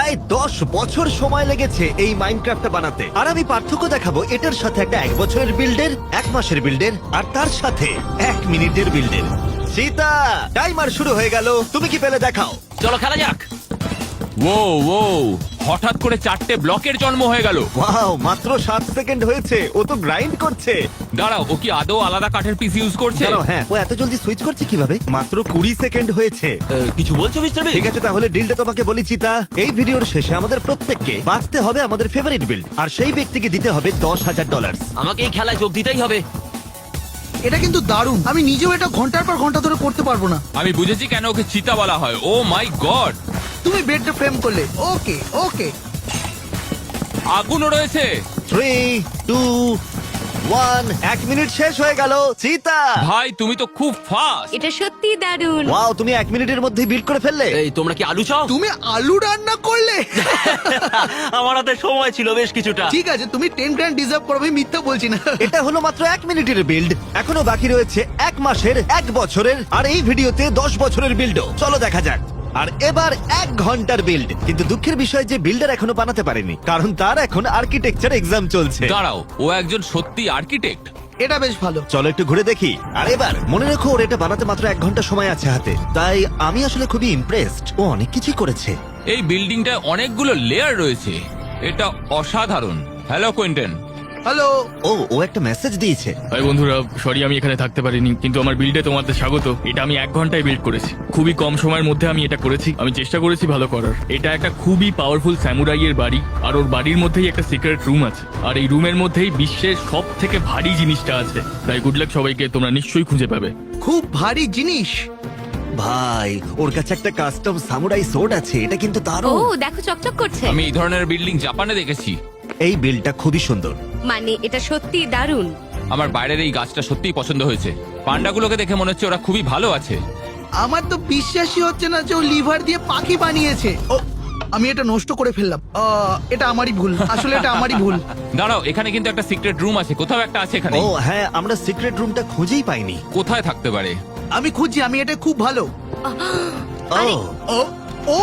প্রায় 10 বছর সময় লেগেছে এই মাইনক্রাফটটা বানাতে। আর আমি পার্থক্য দেখাবো এটার সাথে একটা 1 বছরের বিল্ডের, 1 মাসের বিল্ডের, আর তার সাথে 1 মিনিটের বিল্ডের। সীতা, টাইমার শুরু হয়ে গেল, তুমি কি পেলে দেখাও। চলো খেলা যাক। ও হঠাৎ করে 4টে ব্লকের জন্ম হয়ে গেল। ওয়াও, মাত্র 7 সেকেন্ড হয়েছে, ও তো গ্রাইন্ড করছে। দাঁড়াও, ও কি আদৌ আলাদা কাঠের পিস ইউজ করছে? জানো, হ্যাঁ, ও এত জলদি সুইচ করছে কিভাবে? মাত্র 20 সেকেন্ড হয়েছে। কিছু বলছো মিস্টার বিন? ঠিক আছে, তাহলে ডিলটা তোমাকে বলি চিতা। এই ভিডিওর শেষে আমাদের প্রত্যেককে বাঁচতে হবে আমাদের ফেভারিট বিল্ড, আর সেই ব্যক্তিকে দিতে হবে $10,000। আমাকে এই খেলায় যোগ দিতেই হবে। এটা কিন্তু দারুণ। আমি নিজেও এটা ঘন্টার পর ঘন্টা ধরে করতে পারবো না। আমি বুঝেছি কেন ওকে চিতা বলা হয়। ও মাই গড, তুমি বেডটা ফ্রেম করলে। ওকে ওকে। আগুনও রয়েছে। 3, 2, 1, 1 মিনিট শেষ হয়ে গেল। চিতা, ভাই তুমি তো খুব ফাস্ট। এটা সত্যি দারুণ। ওয়াও, তুমি 1 মিনিটের মধ্যে বিল্ড করে ফেললে। এই তোমরা কি আলু চাও? তুমি আলু রান্না করলে? আমার হাতে সময় ছিল বেশ কিছুটা। ঠিক আছে, তুমি 10 গ্র্যান্ড ডিজার্ভ করো, আমি মিথ্যা বলছি না। এটা হলো মাত্র 1 মিনিটের বিল্ড, এখনো বাকি রয়েছে 1 মাসের, 1 বছরের, আর এই ভিডিওতে 10 বছরের বিল্ডও। চলো দেখা যাক। আর এবার 1 ঘন্টার বিল্ড। কিন্তু দুঃখের বিষয় যে বিল্ডার এখনো বানাতে পারেনি, কারণ তার এখন আর্কিটেকচার এক্সাম চলছে। দাঁড়াও, ও একজন সত্যি আর্কিটেক্ট। এটা বেশ ভালো। চলো একটু ঘুরে দেখি। আর এবার মনে রেখো, ওর এটা বানাতে মাত্র 1 ঘন্টা সময় আছে হাতে, তাই আমি আসলে খুবই ইমপ্রেসড। ও অনেক কিছুই করেছে। এই বিল্ডিংটায় অনেকগুলো লেয়ার রয়েছে, এটা অসাধারণ। Hello Quinton. হ্যালো। ও একটা মেসেজ দিয়েছে। ভাই বন্ধুরা, সরি আমি এখানে থাকতে পারিনি, কিন্তু আমার বিল্ডে তোমাদের স্বাগত। এটা আমি 1 ঘন্টায় বিল্ড করেছি, খুবই কম সময়ের মধ্যে আমি এটা করেছি। আমি চেষ্টা করেছি ভালো করার। এটা একটা খুবই পাওয়ারফুল স্যামুরাইয়ের বাড়ি, আর ওর বাড়ির মধ্যেই একটা সিক্রেট রুম আছে, আর এই রুমের মধ্যেই বিশ্বের সব থেকে ভারী জিনিসটা আছে। তাই গুড লাক সবাইকে, তোমরা নিশ্চয়ই খুঁজে পাবে। খুব ভারী জিনিস। ভাই, ওর কাছে একটা কাস্টম সামুরাই সোর্ড আছে, এটা কিন্তু ও দারুণ। দেখো, চকচক করছে। আমি এই ধরনের বিল্ডিং জাপানে দেখেছি। এই বিল্ডটা খুবই সুন্দর। মানে এটা সত্যি দারুণ। আমার বাইরের এই গাছটা সত্যিই পছন্দ হয়েছে। পান্ডাগুলোকে দেখে মনে হচ্ছে ওরা খুবই ভালো আছে। আমার তো বিশ্বাসই হচ্ছে না যে ও লিভার দিয়ে পাখি বানিয়েছে। ও, আমি এটা নষ্ট করে ফেললাম। এটা আমারই ভুল, আসলে এটা আমারই ভুল। দাঁড়াও, এখানে কিন্তু একটা সিক্রেট রুম আছে, কোথাও একটা আছে এখানে। ও হ্যাঁ, আমরা সিক্রেট রুমটা খুঁজেই পাইনি। কোথায় থাকতে পারে? আমি খুঁজছি, আমি এটা খুব ভালো। ও ও ও,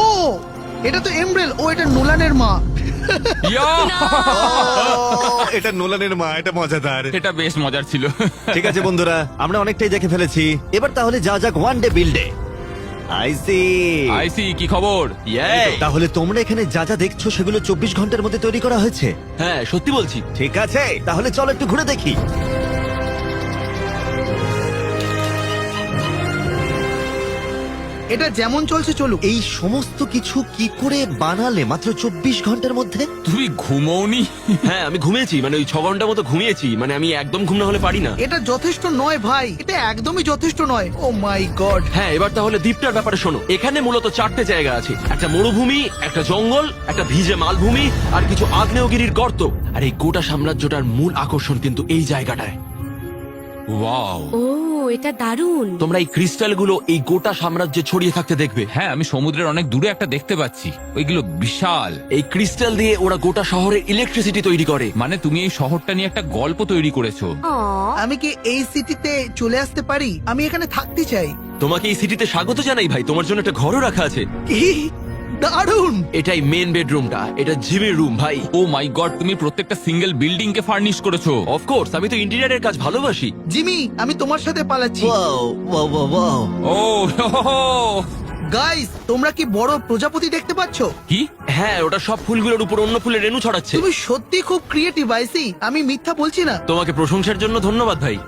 এটা তো এমব্রেল। ও, এটা নোলানের মা। ইয়া! এটা নোলানের মা, এটা মজাদার। এটা বেশ মজার ছিল। ঠিক আছে বন্ধুরা, আমরা অনেকটাই দেখে ফেলেছি। এবার তাহলে যা যাক ওয়ান ডে বিল্ডে। আইসি, কি খবর? তাহলে তোমরা এখানে যা যা দেখছো সেগুলো 24 ঘন্টার মধ্যে তৈরি করা হয়েছে? হ্যাঁ সত্যি বলছি। ঠিক আছে, তাহলে চলো একটু ঘুরে দেখি। এটা যেমন চলছে চলুক। এই সমস্ত কিছু কি করে বানালে মাত্র 24 ঘন্টার মধ্যে? তুমি ঘুমোওনি? হ্যাঁ আমি ঘুমিয়েছি, মানে ওই 6 ঘন্টা মতো ঘুমিয়েছি। মানে আমি একদম ঘুম না হলে পারি না। এটা যথেষ্ট নয় ভাই, এটা একদমই যথেষ্ট নয়। ও মাই গড। হ্যাঁ এবার তাহলে দ্বীপটার ব্যাপারে শোনো। এখানে মূলত 4টে জায়গা আছে, একটা মরুভূমি, একটা জঙ্গল, একটা ভিজে মালভূমি, আর কিছু আগ্নেয়গিরির গর্ত। আর এই গোটা সাম্রাজ্যটার মূল আকর্ষণ কিন্তু এই জায়গাটায়। ওয়াও! ও এটা দারুণ। তোমরা এই ক্রিস্টালগুলো এই গোটা সাম্রাজ্যে ছড়িয়ে থাকতে দেখবে। হ্যাঁ, আমি সমুদ্রের অনেক দূরে একটা দেখতে পাচ্ছি, ওইগুলো বিশাল। এই ক্রিস্টাল দিয়ে ওরা গোটা শহরে ইলেকট্রিসিটি তৈরি করে। মানে তুমি এই শহরটা নিয়ে একটা গল্প তৈরি করেছো। অ আমি কি এই সিটিতে চলে আসতে পারি? আমি এখানে থাকতে চাই। তোমাকে এই সিটিতে স্বাগত জানাই ভাই, তোমার জন্য একটা ঘরও রাখা আছে। কি দারুণ। এটাই মেন বেডরুমটা, এটা জিমির রুম ভাই। ও মাই গড, তুমি প্রত্যেকটা সিঙ্গেল বিল্ডিং কে ফার্নিশ করেছো। অফকোর্স, আমি তো ইন্টেরিয়রের কাজ ভালোবাসি। জিমি, আমি তোমার সাথে পালাচ্ছি। Wow wow wow wow. ও হো, হো। গাইস, তোমরা কি বড় প্রজাপতি দেখতে পাচ্ছো? কি? হ্যাঁ, ওটা সব ফুলগুলোর উপর অন্য ফুলের রেণু ছড়াচ্ছে। তুমি সত্যি খুব ক্রিয়েটিভ আইসি, আমি মিথ্যা বলছি না। তোমাকে প্রশংসার জন্য ধন্যবাদ ভাই।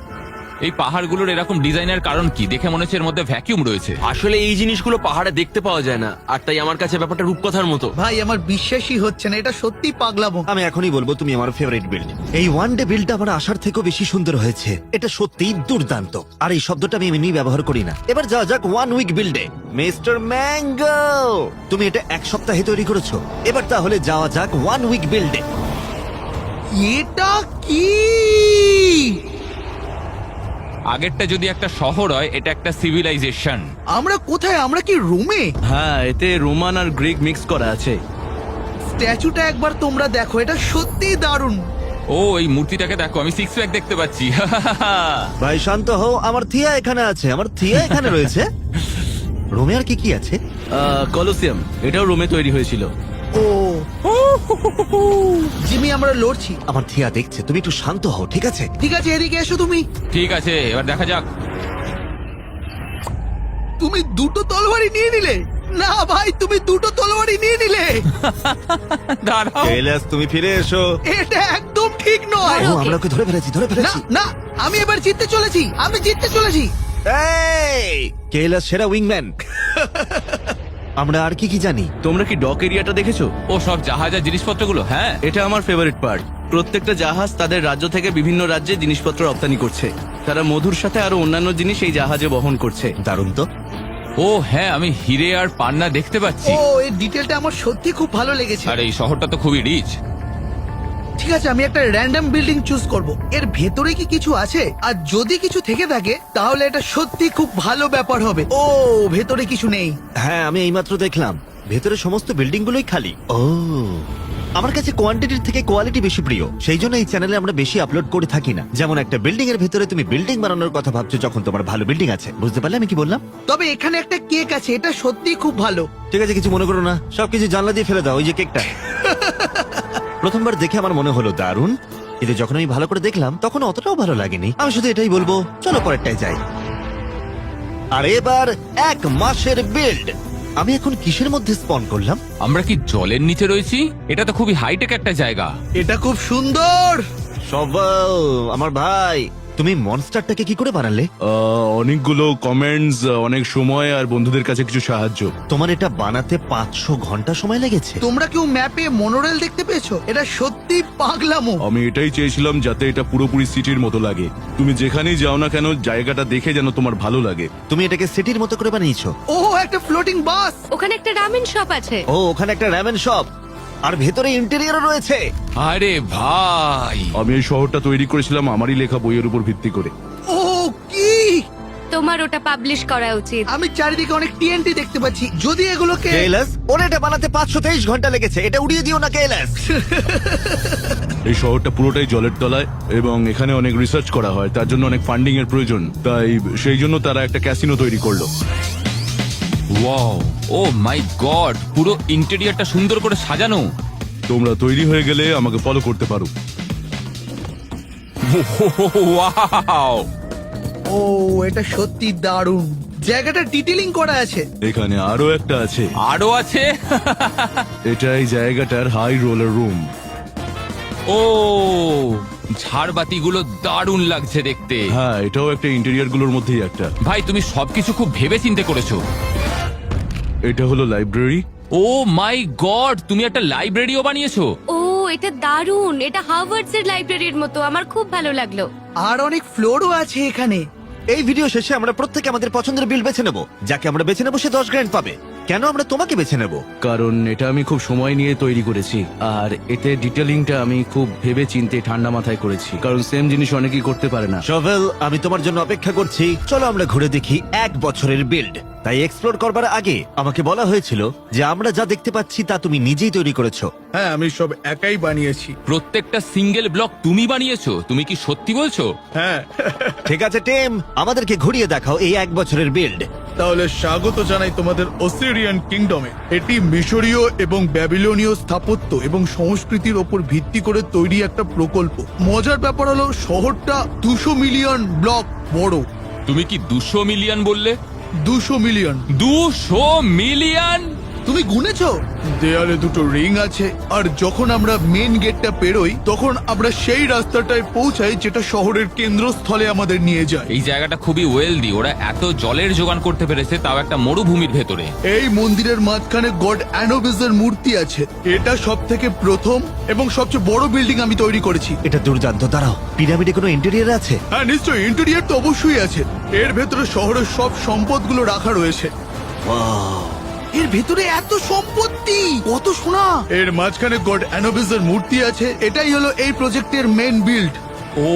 এই পাহাড়গুলোর এরকম ডিজাইনের কারণ কি? দেখে মনে হচ্ছে এর মধ্যে ভ্যাকিউম রয়েছে। আসলে এই জিনিসগুলো পাহাড়ে দেখতে পাওয়া যায় না, আর তাই আমার কাছে ব্যাপারটা রূপকথার মতো। ভাই আমার বিশ্বাসই হচ্ছে না, এটা সত্যি পাগলামো। আমি এখনই বলবো তুমি আমার ফেভারিট বিল্ড। এই ওয়ান ডে বিল্ডটা আমার আশার থেকেও বেশি সুন্দর হয়েছে। এটা সত্যিই দুর্দান্ত। আর এই শব্দটা আমি এমনি ব্যবহার করি না। এবার যাওয়া যাক 1 উইক বিল্ডে। মিস্টার ম্যাঙ্গো, তুমি এটা 1 সপ্তাহে তৈরি করেছো। এবার তাহলে যাওয়া যাক 1 উইক বিল্ডে। এটা কি? আগেরটা যদি একটা শহর হয়, এটা একটা সিভিলাইজেশন। আমরা কোথায়? আমরা কি রুমে? হ্যাঁ, এতে রোমান আর গ্রিক মিক্স করা আছে। স্ট্যাচুটা একবার তোমরা দেখো, এটা সত্যি দারুণ। ও এই মূর্তিটাকে দেখো, আমি 6 প্যাক দেখতে পাচ্ছি। ভাই শান্ত হও, আমার থিয়া এখানে আছে। আমার থিয়া এখানে রয়েছে। রোমে আর কি কি আছে? কলোসিয়াম, এটাও রোমে তৈরি হয়েছিল। জিমি, আমরা লড়ছি। আমার থিয়া দেখছে, তুমি একটু শান্ত হও, ঠিক আছে? ঠিক আছে, এদিকে এসো তুমি। ঠিক আছে, এবার দেখা যাক। তুমি দুটো তলোয়ারই নিয়ে নিলে। না ভাই, তুমি দুটো তলোয়ারই নিয়ে নিলে। দাঁড়াও। কেইলাস, তুমি ফিরে এসো। এটা একদম ঠিক নয়। ও, আমরা ওকে ধরে ফেলেছি, ধরে না ফেলেছি। না, আমি এবার জিততে চলেছি, আমি জিততে চলেছি। এই, কেইলাস সেরা উইংম্যান। আমরা আর কি কি জানি? তোমরা কি ডক এরিয়াটা দেখেছো? ও সব জাহাজের জিনিসপত্রগুলো, হ্যাঁ। এটা আমার ফেভারিট পার্ট। প্রত্যেকটা জাহাজ তাদের রাজ্য থেকে বিভিন্ন রাজ্যে জিনিসপত্র রপ্তানি করছে। তারা মধুর সাথে আরো অন্যান্য জিনিস এই জাহাজে বহন করছে। দারুণ তো। ও হ্যাঁ, আমি হিরে আর পান্না দেখতে পাচ্ছি। ও, এই ডিটেলটা আমার সত্যি খুব ভালো লেগেছে। আর এই শহরটা তো খুবই রিচ। ঠিক আছে, আমি একটা র্যান্ডম বিল্ডিং চুজ করব। এর ভেতরে কি কিছু আছে? আর যদি কিছু থেকে থাকে তাহলে এটা সত্যি খুব ভালো ব্যাপার হবে। ও, ভেতরে কিছু নেই। হ্যাঁ, আমি এইমাত্র দেখলাম ভেতরে সমস্ত বিল্ডিং গুলোই খালি। ও, আমার কাছে কোয়ান্টিটির থেকে কোয়ালিটি বেশি প্রিয়, সেই জন্য এই চ্যানেলে আমরা বেশি আপলোড করে থাকি না। যেমন একটা বিল্ডিং এর ভেতরে তুমি বিল্ডিং বানানোর কথা ভাবছো যখন তোমার ভালো বিল্ডিং আছে। বুঝতে পারলে আমি কি বললাম? তবে এখানে একটা কেক আছে, এটা সত্যি খুব ভালো। ঠিক আছে, কিছু মনে করো না, সবকিছু জানলা দিয়ে ফেলে দাও। ওই যে কেকটা। প্রথমবার দেখে আমার মনে হলো দারুণ, কিন্তু যখন আমি ভালো করে দেখলাম তখন অতটাও ভালো লাগেনি। আমি শুধু এটাই বলবো, চলো পরেরটায় যাই। আর এবার 1 মাসের বিল্ড। আমি এখন কিসের মধ্যে স্পন করলাম? আমরা কি জলের নিচে রয়েছি? এটা তো খুবই হাইটেক একটা জায়গা। এটা খুব সুন্দর। সবাই, আমার ভাই, তুমি মনস্টারটাকে কি করে বানালে? অনেকগুলো কমেন্টস, অনেক সময় আর বন্ধুদের কাছে কিছু সাহায্য। তোমার এটা বানাতে 500 ঘন্টা সময় লেগেছে। তোমরা কেউ ম্যাপে মনোরেল দেখতে পেয়েছো? এটা সত্যি পাগলামো। আমি এটাই চেয়েছিলাম, যাতে এটা পুরোপুরি সিটির মতো লাগে। তুমি যেখানেই যাও না কেন, জায়গাটা দেখে যেন তোমার ভালো লাগে। তুমি এটাকে সিটির মতো করে বানিয়েছো। ও, একটা ফ্লোটিং বাস। ওখানে একটা রামেন শপ আছে। ও, ওখানে একটা র্যামেন শপ, আর ভেতরে ইন্টেরিয়রও রয়েছে। আরে ভাই, আমি এই শহরটা তৈরি করেছিলাম আমারই লেখা বইয়ের উপর ভিত্তি করে। ও কি! তোমার ওটা পাবলিশ করা উচিত। আমি চারিদিকে অনেক টিএনটি দেখতে পাচ্ছি। যদি এগুলোকে কেইলাস, ওর এটা বানাতে 523 ঘন্টা লেগেছে। এটা উড়িয়ে দিও না কেইলাস। এই শহরটা পুরোটাই জলের তলায় এবং এখানে অনেক রিসার্চ করা হয়, তার জন্য অনেক ফান্ডিং এর প্রয়োজন। তাই সেই জন্য তারা একটা ক্যাসিনো তৈরি করলো। ওয়াও, ও মাই গড, পুরো ইন্টেরিয়রটা সুন্দর করে সাজানো। তোমরা তৈরি হয়ে গেলে আমাকে ফলো করতে পারো। ওয়াও, ও, এটা সত্যি দারুণ। জায়গাটা ডিটেলিং করা আছে। এখানে আরো একটা আছে। আরো আছে। এটা এই জায়গাটার হাই রোলার রুম। ও, ঝাড়বাতিগুলো দারুণ লাগছে দেখতে। হ্যাঁ, এটাও একটা ইন্টেরিয়র গুলোর মধ্যেই একটা। ভাই, তুমি সবকিছু খুব ভেবে চিন্তে করেছো। এটা হলো লাইব্রেরি। ও মাই গড, তুমি একটা লাইব্রেরিও বানিয়েছো। ও, এটা দারুন। এটা হার্ভার্ডস এর লাইব্রেরির মতো। আমার খুব ভালো লাগলো। আর অনেক ফ্লোরও আছে এখানে। এই ভিডিও শেষে আমরা প্রত্যেকে আমাদের পছন্দের বিল বেছে নেব। যাকে আমরা বেছে নেবো সে 10 গ্র্যান্ড পাবে। কেন আমরা তোমাকে বেছে নেব? কারণ এটা আমি খুব সময় নিয়ে তৈরি করেছি, আর এতে ডিটেলিংটা আমি খুব ভেবে চিন্তে ঠান্ডা মাথায় করেছি। কারণ সেম জিনিস অনেকেই করতে পারে না। শভেল, আমি তোমার জন্য অপেক্ষা করছি। চলো আমরা ঘুরে দেখি 1 বছরের বিল্ড। তাই এক্সপ্লোর করবার আগে আমাকে বলা হয়েছিল যে আমরা যা দেখতে পাচ্ছি তা তুমি নিজেই তৈরি করেছো। হ্যাঁ, আমি সব একাই বানিয়েছি। প্রত্যেকটা সিঙ্গেল ব্লক তুমি বানিয়েছো? তুমি কি সত্যি বলছো? হ্যাঁ, ঠিক আছে টিম, আমাদেরকে ঘুরিয়ে দেখাও এই 1 বছরের বিল্ড। তাহলে স্বাগত জানাই তোমাদের অসিরিয়ান কিংডমে। এটি মিশরীয় এবং ব্যাবিলনীয় স্থাপত্য এবং সংস্কৃতির ওপর ভিত্তি করে তৈরি একটা প্রকল্প। মজার ব্যাপার হলো শহরটা 200 মিলিয়ন ব্লক বড়। তুমি কি 200 মিলিয়ন বললে? 200 মিলিয়ন। 200 মিলিয়ন? তুমি গুনেছো? দেয়ালে দুটো রিং আছে, আর যখন আমরা মেন গেটটা পেরোই তখন আমরা সেই রাস্তাটায় পৌঁছাই যেটা শহরের কেন্দ্রস্থলে আমাদের নিয়ে যায়। এই জায়গাটা খুবই ওয়েলদি। ওরা এত জলের যোগান করতে পেরেছে, তাও একটা মরুভূমির ভেতরে। এই মন্দিরের মাঝখানে গড অ্যানোবিসের মূর্তি আছে। এটা সব থেকে প্রথম এবং সবচেয়ে বড় বিল্ডিং আমি তৈরি করেছি। এটা দুর্দান্ত। দাঁড়াও, পিরামিডে কোনো ইন্টেরিয়র আছে? হ্যাঁ নিশ্চয়ই, ইন্টেরিয়র তো অবশ্যই আছে। এর ভেতরে শহরের সব সম্পদগুলো রাখা রয়েছে। Wow! এর ভেতরে এত সম্পত্তি, কত সোনা। এর মাঝখানে গড অ্যানোবিসের মূর্তি আছে। এটাই হলো এই প্রজেক্টের main build. O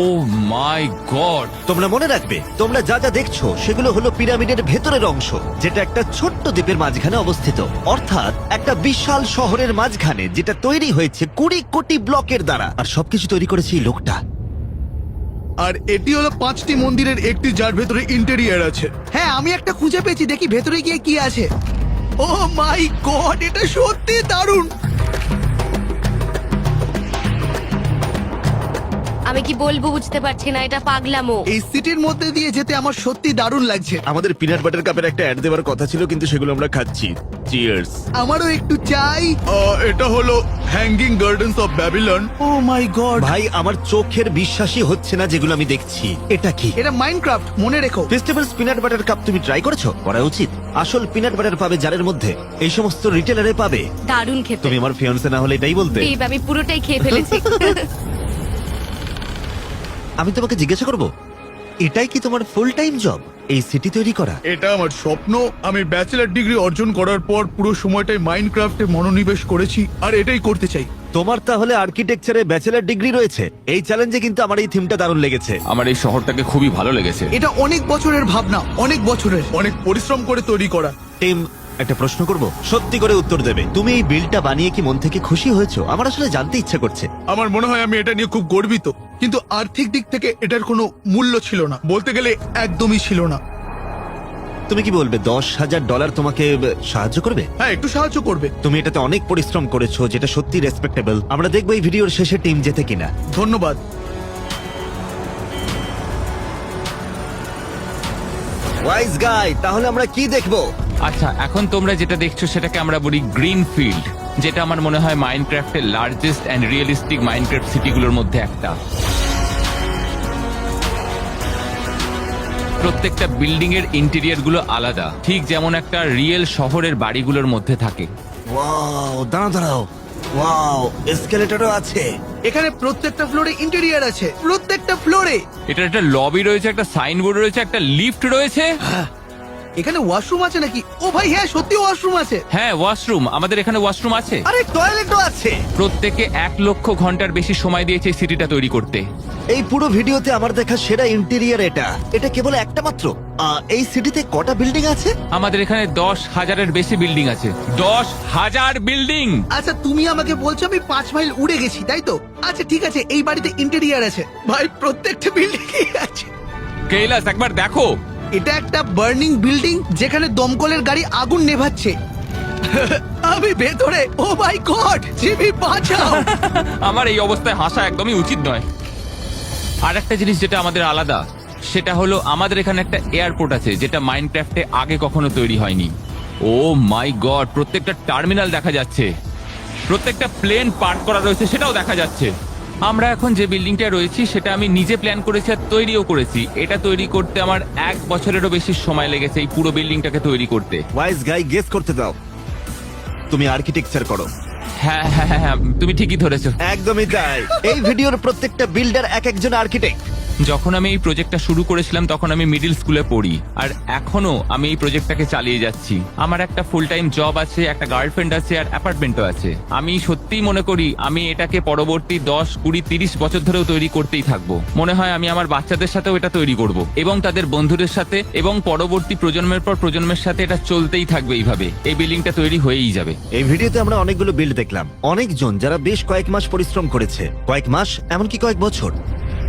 my god, তোমরা মনে রাখবে, তোমরা যা যা দেখছো সেগুলো হলো পিরামিডের ভেতরের অংশ, যেটা একটা ছোট্ট দ্বীপের মাঝখানে অবস্থিত। অর্থাৎ একটা বিশাল শহরের মাঝখানে, যেটা তৈরি হয়েছে 20 কোটি ব্লকের দ্বারা। আর সবকিছু তৈরি করেছে এই লোকটা। আর এটি হলো 5টি মন্দিরের একটি, যার ভেতরে ইন্টেরিয়র আছে। হ্যাঁ, আমি একটা খুঁজে পেয়েছি। দেখি ভেতরে গিয়ে কি আছে। ও মাই গড, এটা সত্যি দারুণ। আমি কি বলবো বুঝতে পারছি না, এটা পাগলামো। এই সিটির মধ্যে দিয়ে যেতে আমার সত্যি দারুণ লাগছে। আমাদের পিনাট বাটার কাপের একটা অ্যাড দেওয়ার কথা ছিল, কিন্তু সেগুলো আমরা খাচ্ছি। চিয়ার্স। আমারও একটু চাই। এটা হলো hanging gardens of Babylon. Oh my god, ভাই আমার চোখের বিশ্বাসই হচ্ছে না যেগুলো আমি দেখছি। এটা কি? এটা মাইনক্রাফট, মনে রেখো। ফেস্টিভ্যালস পিনাট বাটার কাপ তুমি ট্রাই করেছো? করা উচিত। আসল পিনাট বাটার পাবে জারের মধ্যে, এই সমস্ত রিটেলারে পাবে। দারুণ খেতে। তুমি আমার ফিয়ান্সে না হলে এটাই বলতে। দেব, আমি পুরোটাই খেয়ে ফেলেছি। আমি তোমাকে জিজ্ঞাসা করব, এটাই কি তোমার ফুল টাইম জব, এই সিটি তৈরি করা? এটা আমার স্বপ্ন। আমি ব্যাচেলার ডিগ্রি অর্জন করার পর পুরো সময়টাই মাইনক্রাফটে মনোনিবেশ করেছি, আর এটাই করতে চাই। তোমার তাহলে আর্কিটেকচারে ব্যাচেলার ডিগ্রি রয়েছে। এই চ্যালেঞ্জে কিন্তু আমার এই থিমটা দারুণ লেগেছে। আমার এই শহরটাকে খুবই ভালো লেগেছে। এটা অনেক বছরের ভাবনা, অনেক বছরের। অনেক পরিশ্রম করে তৈরি করা। টিম, একটা প্রশ্ন করব, সত্যি করে উত্তর দেবে। তুমি এই বিলটা বানিয়ে কি মন থেকে খুশি হয়েছো? আমার আসলে জানতে ইচ্ছা করছে। আমার মনে হয় আমি এটা নিয়ে খুব গর্বিত, কিন্তু আর্থিক দিক থেকে এটার কোনো মূল্য ছিল না, বলতে গেলে একদমই ছিল না। তুমি কি বলবে $10,000 তোমাকে সাহায্য করবে? হ্যাঁ, একটু সাহায্য করবে। তুমি এটাতে অনেক পরিশ্রম করেছো, যেটা সত্যি রেসপেক্টেবল। আমরা দেখবো এই ভিডিওর শেষে টিম জেতে কিনা। ধন্যবাদ। ওয়াইজ গাই, তাহলে আমরা কি দেখবো? আচ্ছা, এখন তোমরা যেটা দেখছো সেটাকে আমরা বলি গ্রিন ফিল্ড, যেটা আমার মনে হয় মাইনক্রাফটের লার্জেস্ট অ্যান্ড রিয়েলিস্টিক মাইনক্রাফট সিটিগুলোর মধ্যে একটা। প্রত্যেকটা বিল্ডিং এর ইন্টেরিয়র গুলো আলাদা, ঠিক যেমন একটা রিয়েল শহরের বাড়িগুলোর মধ্যে থাকে। ওয়াও, দাঁড়াও। ওয়াও, এসকেলেটরও আছে। এখানে প্রত্যেকটা ফ্লোরে ইন্টেরিয়ার আছে, প্রত্যেকটা ফ্লোরে। এটার একটা লবি রয়েছে, একটা সাইনবোর্ড রয়েছে, একটা লিফট রয়েছে। এখানে ওয়াশরুম আছে নাকি? ও ভাই, হ্যাঁ সত্যি ওয়াশরুম আছে। হ্যাঁ, ওয়াশরুম, আমাদের এখানে ওয়াশরুম আছে। আরে টয়লেটও আছে। প্রত্যেকে 1 লক্ষ ঘন্টার বেশি সময় দিয়েছে এই সিটিটা তৈরি করতে। এই পুরো ভিডিওতে আমার দেখা সেরা ইন্টেরিয়র এটা। এটা কেবল একটা মাত্র। এই সিটিতে কটা বিল্ডিং আছে? আমাদের এখানে 10,000-এর বেশি বিল্ডিং আছে। 10,000 বিল্ডিং! আচ্ছা, তুমি আমাকে বলছো আমি 5 মাইল উড়ে গেছি, তাই তো? আচ্ছা ঠিক আছে, এই বাড়িতে ইন্টেরিয়ার আছে। ভাই, প্রত্যেকটা বিল্ডিং আছে। কৈলাস, একবার দেখো। এটা একটা বার্নিং বিল্ডিং, যেখানে দমকলের গাড়ি আগুন নেভাচ্ছে। আমি ভেতরে। ও মাই গড, জিমি বাঁচাও। আমার এই অবস্থায় হাসা একদমই উচিত নয়। আর একটা জিনিস যেটা আমাদের আলাদা, সেটা হলো আমাদের এখানে একটা এয়ারপোর্ট আছে, যেটা মাইনক্রাফটে আগে কখনো তৈরি হয়নি। ও মাই গড, প্রত্যেকটা টার্মিনাল দেখা যাচ্ছে, প্রত্যেকটা প্লেন পার্ক করা রয়েছে সেটাও দেখা যাচ্ছে। আমরা এখন যে বিল্ডিংটা রয়েছি সেটা আমি নিজে প্ল্যান করেছি আর তৈরিও করেছি। এটা তৈরি করতে আমার 1 বছরেরও বেশি সময় লেগেছে, এই পুরো বিল্ডিংটাকে তৈরি করতে। ওয়াইজ গাই, গেস করতে দাও। তুমি আর্কিটেকচার করো। হ্যাঁ হ্যাঁ হ্যাঁ হ্যাঁ, তুমি ঠিকই ধরেছো। একদমই তাই। এই ভিডিওর প্রত্যেকটা বিল্ডার এক একজন আর্কিটেক্ট। যখন আমি এই প্রজেক্টটা শুরু করেছিলাম তখন আমি মিডল স্কুলে পড়ি, আর এখনো আমি এই প্রজেক্টটাকে চালিয়ে যাচ্ছি। আমার একটা ফুল টাইম জব আছে, একটা গার্লফ্রেন্ড আছে, আর অ্যাপার্টমেন্টও আছে। আমি সত্যিই মনে করি আমি এটাকে পরবর্তী 10, 20, 30 বছর ধরেও তৈরি করতেই থাকবো। মনে হয় আমি আমার বাচ্চাদের সাথেও এটা তৈরি করব, এবং তাদের বন্ধুদের সাথে, এবং পরবর্তী প্রজন্মের পর প্রজন্মের সাথে এটা চলতেই থাকবে। এইভাবে এই বিল্ডিংটা তৈরি হয়েই যাবে। এই ভিডিওতে আমরা অনেকগুলো বিল্ড দেখলাম, অনেকজন যারা বেশ কয়েক মাস পরিশ্রম করেছে, কয়েক মাস, এমনকি কয়েক বছর।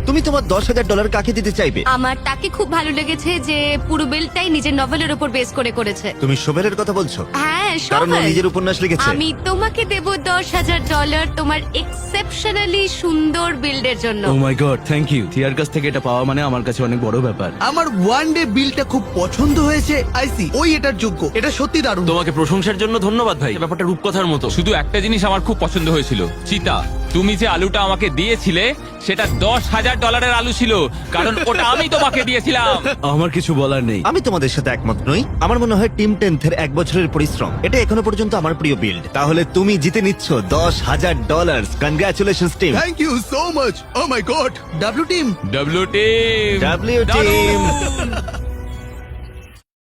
তুমি তোমার $10,000 কাকে দিতে চাইবে? আমার তাকে খুব ভালো লেগেছে যে পুরো বিলটাই নিজের নভেলের উপর বেস করে করেছে। তুমি শোভেলের কথা বলছো? হ্যাঁ, কারণ ও শোভল। নিজের উপন্যাস লিখেছে। আমি তোমাকে দেব $10,000 তোমার এক্সেপশনালি সুন্দর বিল্ডের জন্য। ও মাই গড, থ্যাংক ইউ। থিয়ার কাছ থেকে এটা পাওয়া মানে আমার কাছে অনেক বড় ব্যাপার। আমার ওয়ান ডে বিলটা খুব পছন্দ হয়েছে। আইসি, ওই এটার যোগ্য। এটা সত্যি দারুণ। তোমাকে প্রশংসার জন্য ধন্যবাদ ভাই, ব্যাপারটা রূপকথার মতো। শুধু একটা জিনিস আমার খুব পছন্দ হয়েছিল, চিতা। তুমি যে আলুটা আমাকে দিয়েছিলে সেটা $10,000 আলু ছিল, কারণ ওটা আমি তোমাকে দিয়েছিলাম। আমার কিছু বলার নেই। আমি তোমাদের সাথে একমত নই। আমার মনে হয় টিম 10 1 বছরের পরিশ্রম এটা এখনো পর্যন্ত আমার প্রিয় বিল্ড। তাহলে তুমি জিতে নিচ্ছ $10,000। Congratulations team. Thank you so much. Oh my god. W team. W team. W team.